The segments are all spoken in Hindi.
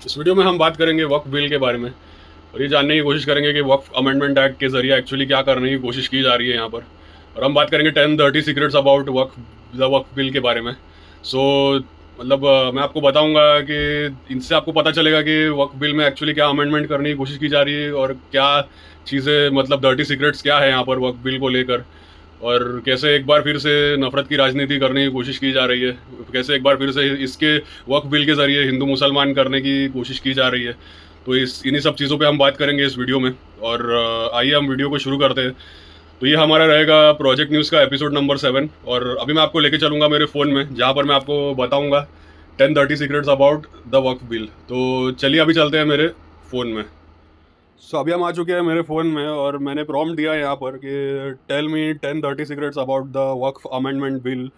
इस वीडियो में हम बात करेंगे वक्फ बिल के बारे में और ये जानने की कोशिश करेंगे कि वक्फ अमेंडमेंट एक्ट के जरिए एक्चुअली क्या करने की कोशिश की जा रही है यहाँ पर। और हम बात करेंगे 10 30 सीक्रेट्स अबाउट वक्फ बिल के बारे में। सो मैं आपको बताऊंगा कि इनसे आपको पता चलेगा कि वक्फ बिल में एक्चुअली क्या अमेंडमेंट करने की कोशिश की जा रही है और क्या चीज़ें डर्टी सीक्रेट्स क्या है यहाँ पर वक्फ बिल को लेकर। और कैसे एक बार फिर से नफरत की राजनीति करने की कोशिश की जा रही है, कैसे एक बार फिर से इसके वक्फ बिल के जरिए हिंदू मुसलमान करने की कोशिश की जा रही है। तो इस इन्हीं सब चीज़ों पे हम बात करेंगे इस वीडियो में। और आइए हम वीडियो को शुरू करते हैं। तो ये हमारा रहेगा प्रोजेक्ट न्यूज़ का एपिसोड नंबर 7। और अभी मैं आपको लेके चलूँगा मेरे फ़ोन में, जहाँ पर मैं आपको बताऊँगा 10 30 secrets about the Waqf bill. तो चलिए अभी चलते हैं मेरे फ़ोन में। अभी हम आ चुके हैं मेरे फ़ोन में और मैंने प्रॉम्प्ट दिया यहाँ पर कि tell me 10 30 secrets about the Waqf amendment bill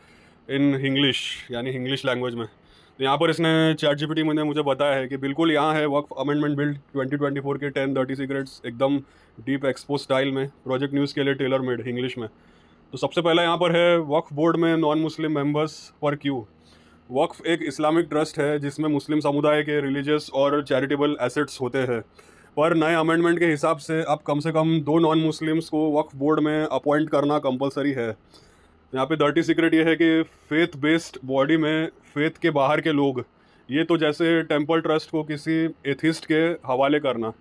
in English, यानी इंग्लिश लैंग्वेज में। तो यहाँ पर इसने चैट जीपीटी में मुझे बताया है कि बिल्कुल यहाँ है वक्फ अमेंडमेंट बिल 2024 के 10 30 सीक्रेट्स, एकदम डीप एक्सपो स्टाइल में, प्रोजेक्ट न्यूज़ के लिए टेलर मेड इंग्लिश में। तो सबसे पहला यहाँ पर है वक्फ बोर्ड में नॉन मुस्लिम मेंबर्स पर क्यू। वक्फ एक इस्लामिक ट्रस्ट है जिसमें मुस्लिम समुदाय के रिलीजियस और चैरिटेबल एसेट्स होते हैं। पर नए अमेंडमेंट के हिसाब से अब कम से कम 2 नॉन मुस्लिम्स को वक्फ बोर्ड में अपॉइंट करना कंपलसरी है। यहाँ पे डर्टी सीक्रेट ये है कि फेथ बेस्ड बॉडी में फेथ के बाहर के लोग, ये तो जैसे टेम्पल ट्रस्ट को किसी एथिस्ट के हवाले करना,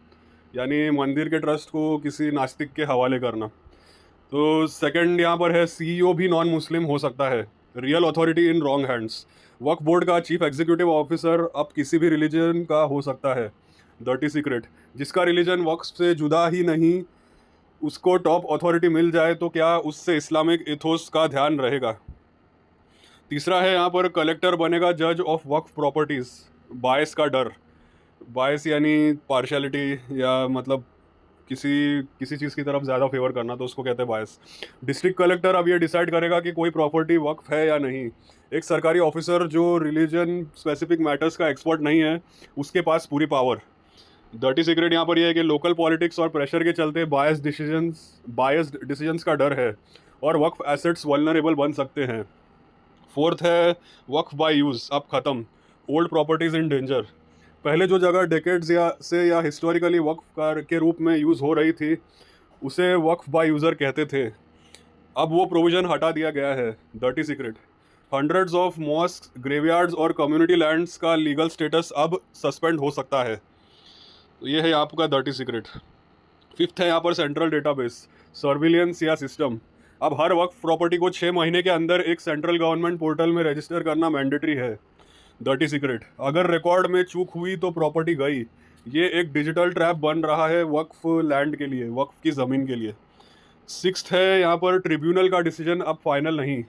यानी मंदिर के ट्रस्ट को किसी नास्तिक के हवाले करना। तो सेकंड यहाँ पर है सीईओ भी नॉन मुस्लिम हो सकता है, real authority in wrong hands. Waqf board का चीफ एग्जीक्यूटिव ऑफिसर अब किसी भी रिलीजन का हो सकता है। डर्टी सीक्रेट, जिसका रिलीजन वक्फ से जुदा ही नहीं, उसको टॉप अथॉरिटी मिल जाए तो क्या उससे इस्लामिक इथोस का ध्यान रहेगा। तीसरा है यहाँ पर कलेक्टर बनेगा जज ऑफ वक्फ प्रॉपर्टीज। बायस का डर, बायस यानी पार्शियलिटी, या किसी किसी चीज़ की तरफ ज़्यादा फेवर करना, तो उसको कहते हैं बायस। डिस्ट्रिक्ट कलेक्टर अब ये डिसाइड करेगा कि कोई प्रॉपर्टी वक्फ है या नहीं। एक सरकारी ऑफिसर जो रिलीजन स्पेसिफिक मैटर्स का एक्सपर्ट नहीं है, उसके पास पूरी पावर। डर्टी सीक्रेट यहाँ पर यह है कि लोकल पॉलिटिक्स और प्रेशर के चलते बायस्ड डिसीजंस का डर है और वक्फ एसेट्स वल्नरेबल बन सकते हैं। फोर्थ है वक्फ बाय यूज़ अब ख़त्म, ओल्ड प्रॉपर्टीज़ इन डेंजर। पहले जो जगह डेकेड्स या हिस्टोरिकली के रूप में यूज़ हो रही थी, उसे वक्फ बाय यूज़र कहते थे। अब वो प्रोविज़न हटा दिया गया है। Dirty secret, hundreds of mosque, graveyards और कम्युनिटी लैंड्स का लीगल स्टेटस अब सस्पेंड हो सकता है। तो ये है आपका डर्टी सीक्रेट। फिफ्थ है यहाँ पर सेंट्रल डेटाबेस सर्विलियंस या सिस्टम। अब हर वक्त प्रॉपर्टी को 6 महीने के अंदर एक सेंट्रल गवर्नमेंट पोर्टल में रजिस्टर करना मैंडेटरी है। डर्टी सीक्रेट, अगर रिकॉर्ड में चूक हुई तो प्रॉपर्टी गई। ये एक डिजिटल ट्रैप बन रहा है वक्फ लैंड के लिए, वक्फ की ज़मीन के लिए। सिक्स्थ है यहाँ पर ट्रिब्यूनल का डिसीजन अब फाइनल नहीं,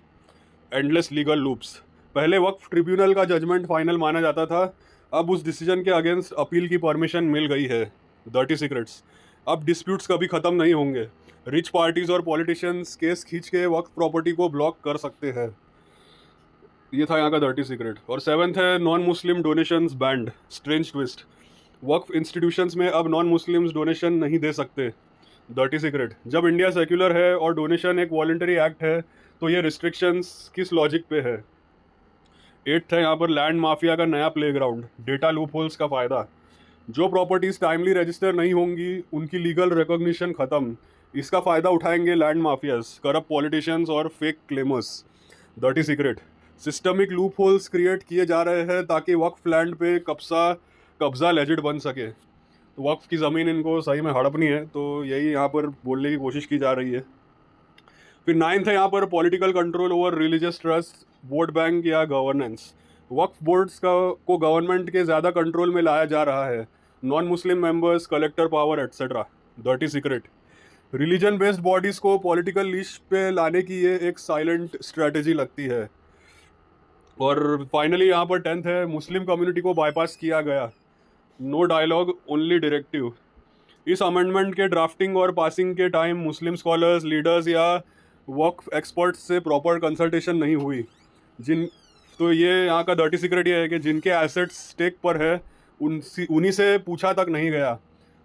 एंडलेस लीगल लूप्स। पहले वक्फ ट्रिब्यूनल का जजमेंट फाइनल माना जाता था, अब उस डिसीजन के अगेंस्ट अपील की परमिशन मिल गई है। डर्टी सीक्रेट्स, अब डिस्प्यूट्स कभी ख़त्म नहीं होंगे। रिच पार्टीज और पॉलिटिशियंस केस खींच के वक्फ प्रॉपर्टी को ब्लॉक कर सकते हैं। ये था यहाँ का डर्टी सीक्रेट। और सेवन्थ है non Muslim donations banned, strange twist. वक्फ इंस्टीट्यूशंस में अब नॉन मुस्लिम्स डोनेशन नहीं दे सकते। डर्टी सीक्रेट, जब इंडिया सेक्युलर है और डोनेशन एक वॉलंटरी एक्ट है, तो ये रिस्ट्रिक्शंस किस लॉजिक पे है। एट्थ है यहाँ पर लैंड माफिया का नया प्लेग्राउंड, डेटा लूपहोल्स का फ़ायदा। जो प्रॉपर्टीज टाइमली रजिस्टर नहीं होंगी उनकी लीगल रिकॉग्निशन खत्म। इसका फ़ायदा उठाएंगे लैंड माफियाज, करप्ट पॉलिटिशियंस और fake claimers. Dirty secret, systemic loop holes create किए जा रहे हैं ताकि वक्फ लैंड पे कब्जा लेजिट बन सके। तो वक्फ की ज़मीन इनको सही में हड़पनी है, तो यही यहाँ पर बोलने की कोशिश की जा रही है। फिर नाइन्थ है यहाँ पर political control over religious trust, vote bank या गवर्नेंस। वक्फ बोर्ड्स को गवर्नमेंट के ज़्यादा कंट्रोल में लाया जा रहा है। Non Muslim members, collector power etcetera. Dirty secret, religion based bodies को पॉलिटिकल लीश पे लाने की ये एक साइलेंट स्ट्रेटजी लगती है। और फाइनली यहाँ पर टेंथ है मुस्लिम कम्युनिटी को बाईपास किया गया, नो डायलॉग ओनली डायरेक्टिव। इस अमेंडमेंट के ड्राफ्टिंग और पासिंग के टाइम मुस्लिम स्कॉलर्स, लीडर्स या वक्फ एक्सपर्ट्स से प्रॉपर कंसल्टेशन नहीं हुई। जिन तो ये यहाँ का डर्टी सीक्रेट ये है कि जिनके एसेट्स स्टेक पर है उन्हीं से पूछा तक नहीं गया।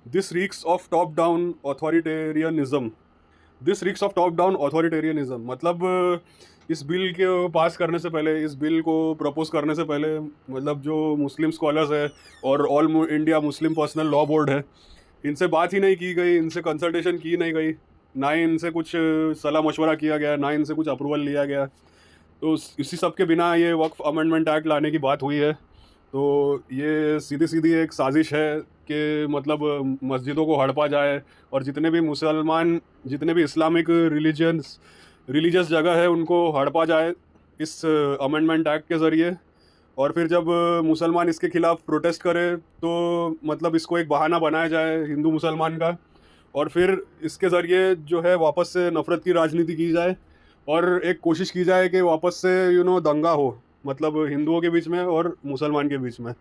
This reeks of top down authoritarianism. This reeks of top down authoritarianism, मतलब इस बिल के पास करने से पहले, इस बिल को प्रपोज करने से पहले, मतलब जो मुस्लिम स्कॉलर्स है और all India Muslim personal law board है, इनसे बात ही नहीं की गई, इनसे कंसल्टेशन की नहीं गई, ना ही इनसे कुछ सलाह मशवरा किया गया, ना इनसे कुछ अप्रूवल लिया गया। तो इसी सब के बिना ये वक्फ अमेंडमेंट एक्ट लाने की बात हुई है। तो ये सीधी सीधी एक साजिश है कि मतलब मस्जिदों को हड़पा जाए और जितने भी मुसलमान, जितने भी इस्लामिक रिलीजियस जगह है उनको हड़पा जाए इस अमेंडमेंट एक्ट के ज़रिए। और फिर जब मुसलमान इसके खिलाफ प्रोटेस्ट करे तो मतलब इसको एक बहाना बनाया जाए हिंदू मुसलमान का, और फिर इसके ज़रिए जो है वापस से नफ़रत की राजनीति की जाए और एक कोशिश की जाए कि वापस से दंगा हो, मतलब हिंदुओं के बीच में और मुसलमान के बीच में।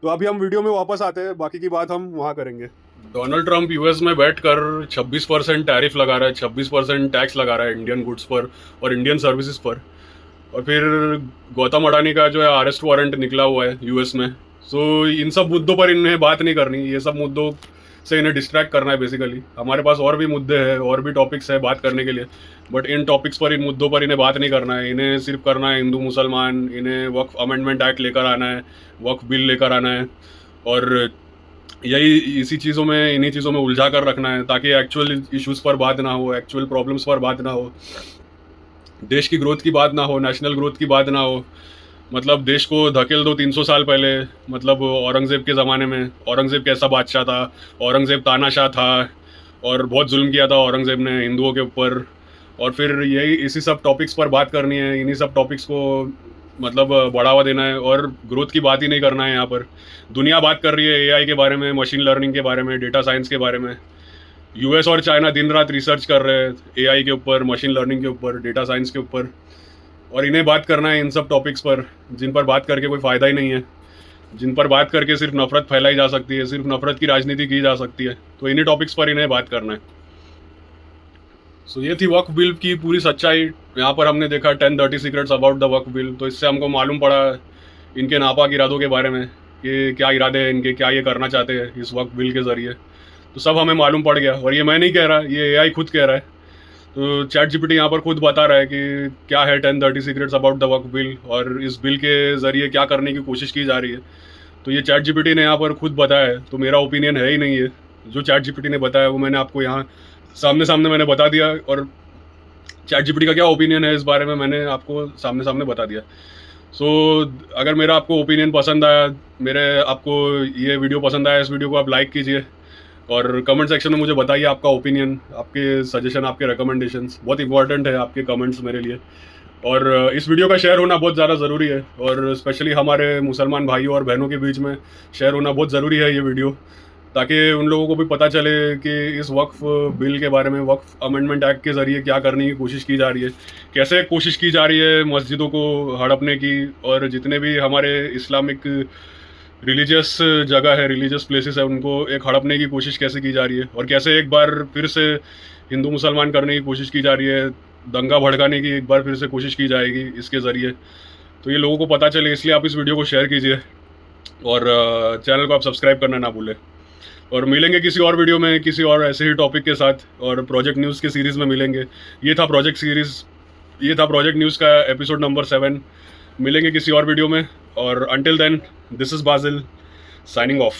तो अभी हम वीडियो में वापस आते हैं, बाकी की बात हम वहाँ करेंगे। डोनाल्ड ट्रंप यूएस में बैठकर 26% टैरिफ लगा रहा है, 26% टैक्स लगा रहा है इंडियन गुड्स पर और इंडियन सर्विसेज पर। और फिर गौतम अडानी का जो है अरेस्ट वारंट निकला हुआ है यूएस में। सो इन सब मुद्दों पर इन्हें बात नहीं करनी, ये सब मुद्दों से इन्हें डिस्ट्रैक्ट करना है बेसिकली। हमारे पास और भी मुद्दे हैं, और भी टॉपिक्स है बात करने के लिए, बट इन टॉपिक्स पर, इन मुद्दों पर इन्हें बात नहीं करना है। इन्हें सिर्फ करना है हिंदू मुसलमान, इन्हें वक्फ अमेंडमेंट एक्ट लेकर आना है, वक्फ बिल लेकर आना है, और यही इसी चीज़ों में, इन्हीं चीज़ों में उलझा कर रखना है ताकि एक्चुअल इश्यूज़ पर बात ना हो, एक्चुअल प्रॉब्लम्स पर बात ना हो, देश की ग्रोथ की बात ना हो, नेशनल ग्रोथ की बात ना हो। मतलब देश को धकेल दो 300 साल पहले, मतलब औरंगज़ेब के ज़माने में। औरंगज़ेब कैसा बादशाह था? औरंगज़ेब तानाशाह था और बहुत जुल्म किया था औरंगज़ेब ने हिंदुओं के ऊपर। और फिर यही इसी सब टॉपिक्स पर बात करनी है, इन्हीं सब टॉपिक्स को मतलब बढ़ावा देना है, और ग्रोथ की बात ही नहीं करना है। यहाँ पर दुनिया बात कर रही है एआई के बारे में, मशीन लर्निंग के बारे में, डेटा साइंस के बारे में। यूएस और चाइना दिन रात रिसर्च कर रहे हैं एआई के ऊपर, मशीन लर्निंग के ऊपर, डेटा साइंस के ऊपर, और इन्हें बात करना है इन सब टॉपिक्स पर जिन पर बात करके कोई फ़ायदा ही नहीं है, जिन पर बात करके सिर्फ नफरत फैलाई जा सकती है, सिर्फ नफरत की राजनीति की जा सकती है। तो इन्हीं टॉपिक्स पर इन्हें बात करना है। सो ये थी वक्फ बिल की पूरी सच्चाई। यहाँ पर हमने देखा 10 secrets about the Waqf bill. तो इससे हमको मालूम पड़ा इनके नापाक इरादों के बारे में, कि क्या इरादे हैं इनके, क्या ये करना चाहते हैं इस वक्फ बिल के ज़रिए। तो सब हमें मालूम पड़ गया, और ये मैं नहीं कह रहा, ये एआई खुद कह रहा है। तो चैट जीपीटी यहाँ पर खुद बता रहा है कि क्या है 10 secrets about the Waqf bill, और इस बिल के ज़रिए क्या करने की कोशिश की जा रही है। तो ये चैट जीपीटी ने यहाँ पर खुद बताया है, तो मेरा ओपिनियन है ही नहीं है। जो चैट जीपीटी ने बताया वो मैंने आपको यहाँ सामने सामने मैंने बता दिया, और चैट जीपीटी का क्या ओपिनियन है इस बारे में मैंने आपको सामने सामने बता दिया। सो अगर मेरा आपको ओपिनियन पसंद आया, मेरे आपको ये वीडियो पसंद आया, इस वीडियो को आप लाइक कीजिए और कमेंट सेक्शन में मुझे बताइए आपका ओपिनियन, आपके सजेशन, आपके रिकमेंडेशंस। बहुत इंपॉर्टेंट है आपके कमेंट्स मेरे लिए। और इस वीडियो का शेयर होना बहुत ज़्यादा ज़रूरी है, और स्पेशली हमारे मुसलमान भाइयों और बहनों के बीच में शेयर होना बहुत ज़रूरी है ये वीडियो, ताकि उन लोगों को भी पता चले कि इस वक्फ बिल के बारे में, वक्फ अमेंडमेंट एक्ट के ज़रिए क्या करने की कोशिश की जा रही है, कैसे कोशिश की जा रही है मस्जिदों को हड़पने की, और जितने भी हमारे इस्लामिक रिलीजियस जगह है, रिलीजियस प्लेसेस है, उनको एक हड़पने की कोशिश कैसे की जा रही है, और कैसे एक बार फिर से हिंदू मुसलमान करने की कोशिश की जा रही है, दंगा भड़काने की एक बार फिर से कोशिश की जाएगी इसके ज़रिए। तो ये लोगों को पता चले, इसलिए आप इस वीडियो को शेयर कीजिए, और चैनल को आप सब्सक्राइब करना ना भूलें। और मिलेंगे किसी और वीडियो में किसी और ऐसे ही टॉपिक के साथ, और प्रोजेक्ट न्यूज़ के सीरीज़ में मिलेंगे। ये था प्रोजेक्ट न्यूज़ का एपिसोड नंबर 7। मिलेंगे किसी और वीडियो में, और until then, this is Basil signing of.